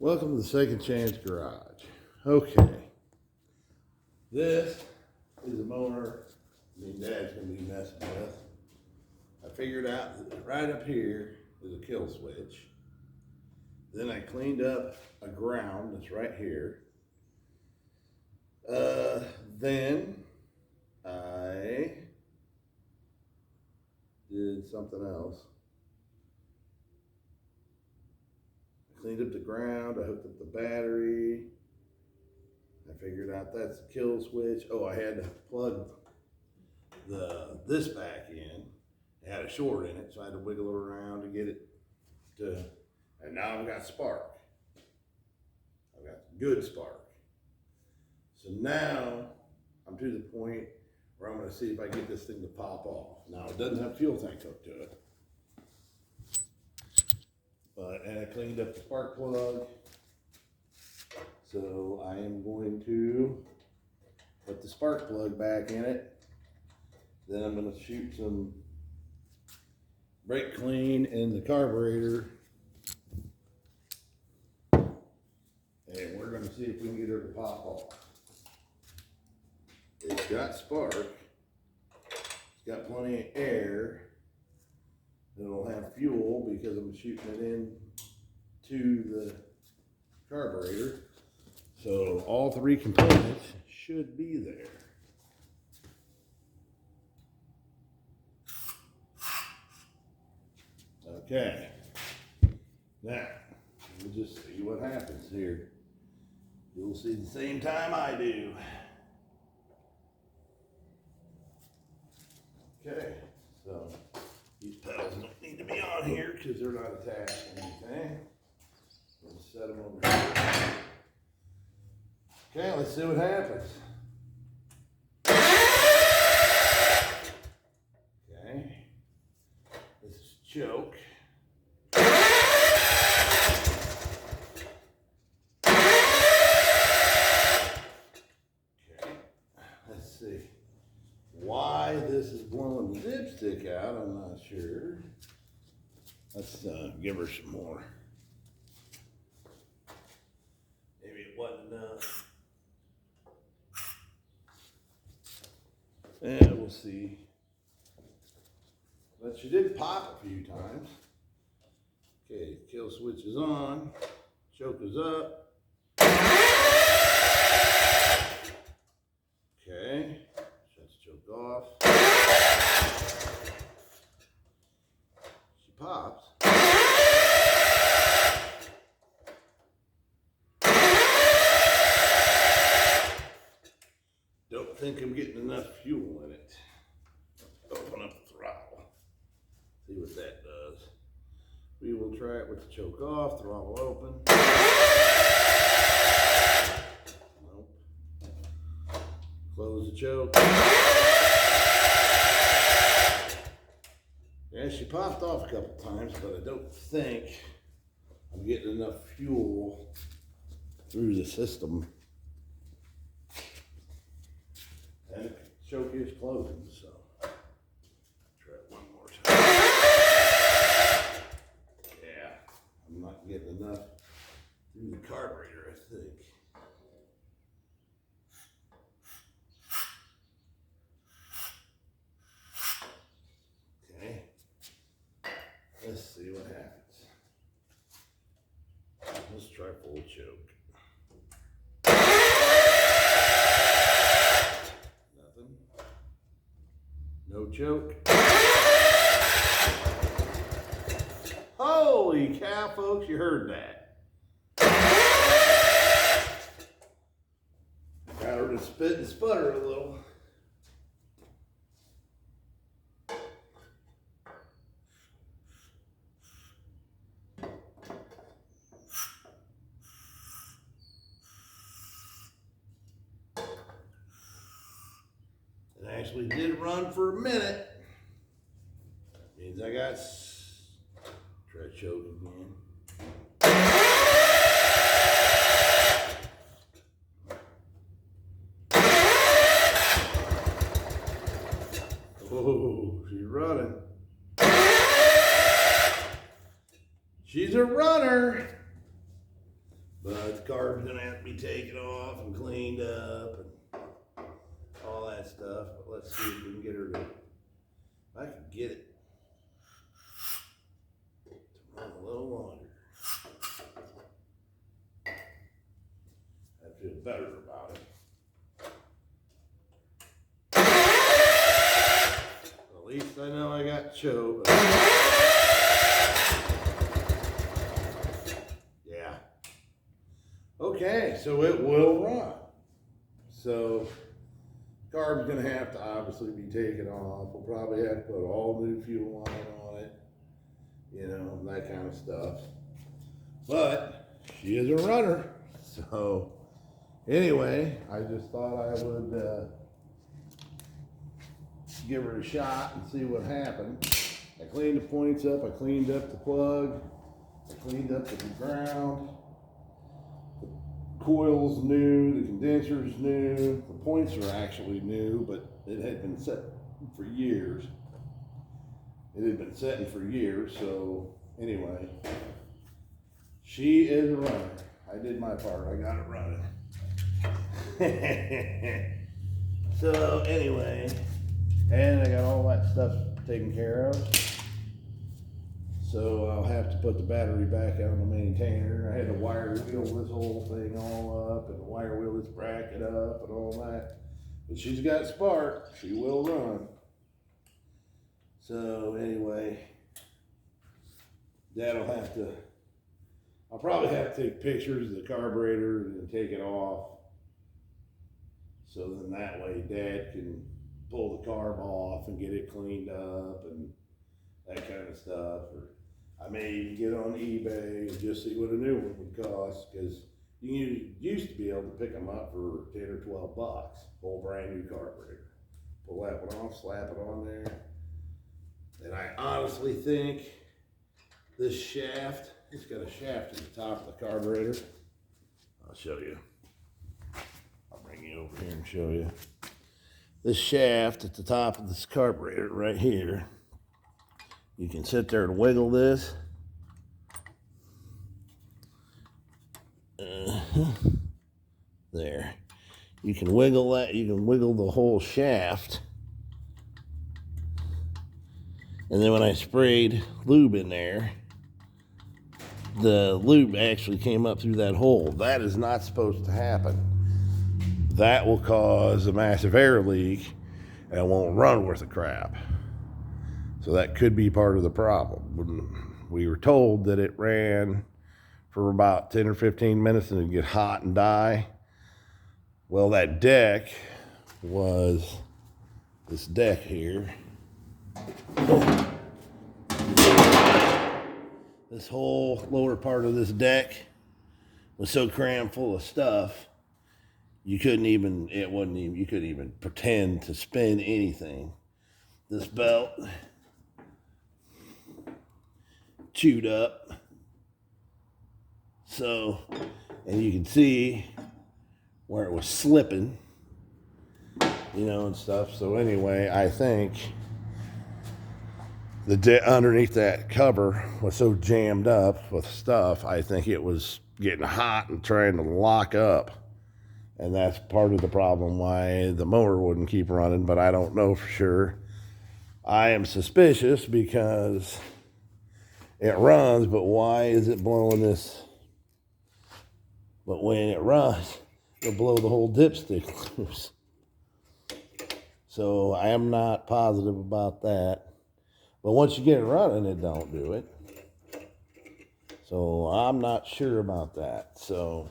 Welcome to the Second Chance Garage. Okay, this is a mower me and Dad's gonna be messing with. I figured out that right up here is a kill switch. Then I cleaned up a ground that's right here. Then I did something else. Cleaned up the ground, I hooked up the battery. I figured out that's the kill switch. Oh, I had to plug this back in. It had a short in it, so I had to wiggle it around to get it to, and now I've got spark. I've got good spark. So now I'm to the point where I'm gonna see if I get this thing to pop off. Now it doesn't have a fuel tank hooked to it. And I cleaned up the spark plug. So I am going to put the spark plug back in it. Then I'm going to shoot some brake clean in the carburetor. And we're going to see if we can get her to pop off. It's got spark. It's got plenty of air. It'll have fuel because I'm shooting it in to the carburetor. So all three components should be there. Okay. Now, we'll just see what happens here. You'll see the same time I do. Okay, so these pedals don't need to be on here because they're not attached to anything. We'll set them over here. Okay, let's see what happens. Okay, this is choke. Okay, let's see. Why this is blowing the dipstick out, I'm not sure. Let's give her some more. Maybe it wasn't enough. And we'll see. But she did pop a few times. Okay, kill switch is on. Choke is up. Okay, shuts choke off. She pops. Don't think I'm getting enough fuel in it. Open up the throttle. See what that does. We will try it with the choke off, throttle open. Nope. Close the choke. Yeah, she popped off a couple times, but I don't think I'm getting enough fuel through the system. And the choke is closing, so try it one more time. Yeah, I'm not getting enough through the carburetor, I think. Okay, let's see what happens. Let's try full choke. No choke. Holy cow, folks, you heard that. Got her to spit and sputter a little. It actually did run for a minute. That means I got, try choke again. Oh, she's running. She's a runner. But the carb's gonna have to be taken off and cleaned up and all that stuff. But let's see if we can get her to, if I can get it to run a little longer. I feel better about it. At least I know I got choke. Yeah. Okay, so it will run. So carb's gonna have to obviously be taken off. We'll probably have to put all new fuel line on it, you know, that kind of stuff. But she is a runner. So anyway, I just thought I would give her a shot and see what happened. I cleaned the points up, I cleaned up the plug, I cleaned up the ground. The coil's new, the condenser's new, the points are actually new, but it had been set for years. It had been setting for years, so anyway, she is a runner. I did my part, I got it running. So anyway, and I got all that stuff taken care of. So I'll have to put the battery back out on the maintainer. I had to wire wheel this whole thing all up and wire wheel this bracket up and all that. But she's got spark, she will run. So anyway, I'll probably have to take pictures of the carburetor and take it off. So then that way Dad can pull the carb off and get it cleaned up and that kind of stuff. Or I may even get on eBay and just see what a new one would cost, because you used to be able to pick them up for 10 or 12 bucks, whole brand new carburetor. Pull that one off, slap it on there. And I honestly think this shaft, it's got a shaft at the top of the carburetor. I'll show you. I'll bring you over here and show you. This shaft at the top of this carburetor right here, you can sit there and wiggle this. There. You can wiggle that, you can wiggle the whole shaft. And then when I sprayed lube in there, the lube actually came up through that hole. That is not supposed to happen. That will cause a massive air leak and it won't run worth a crap. So that could be part of the problem. We were told that it ran for about 10 or 15 minutes and it'd get hot and die. Well, that deck was this deck here. This whole lower part of this deck was so crammed full of stuff, you couldn't even pretend to spin anything. This belt chewed up. So, and you can see where it was slipping, you know, and stuff. So anyway, I think underneath that cover was so jammed up with stuff, I think it was getting hot and trying to lock up. And that's part of the problem why the mower wouldn't keep running, but I don't know for sure. I am suspicious because it runs, but why is it blowing this? But when it runs, it'll blow the whole dipstick loose. So I am not positive about that. But once you get it running, it don't do it. So I'm not sure about that. So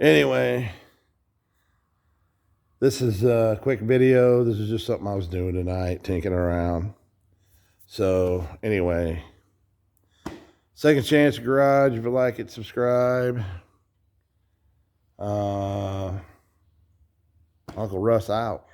anyway, this is a quick video. This is just something I was doing tonight, tinkering around. So anyway, Second Chance Garage. If you like it, subscribe. Uncle Russ out.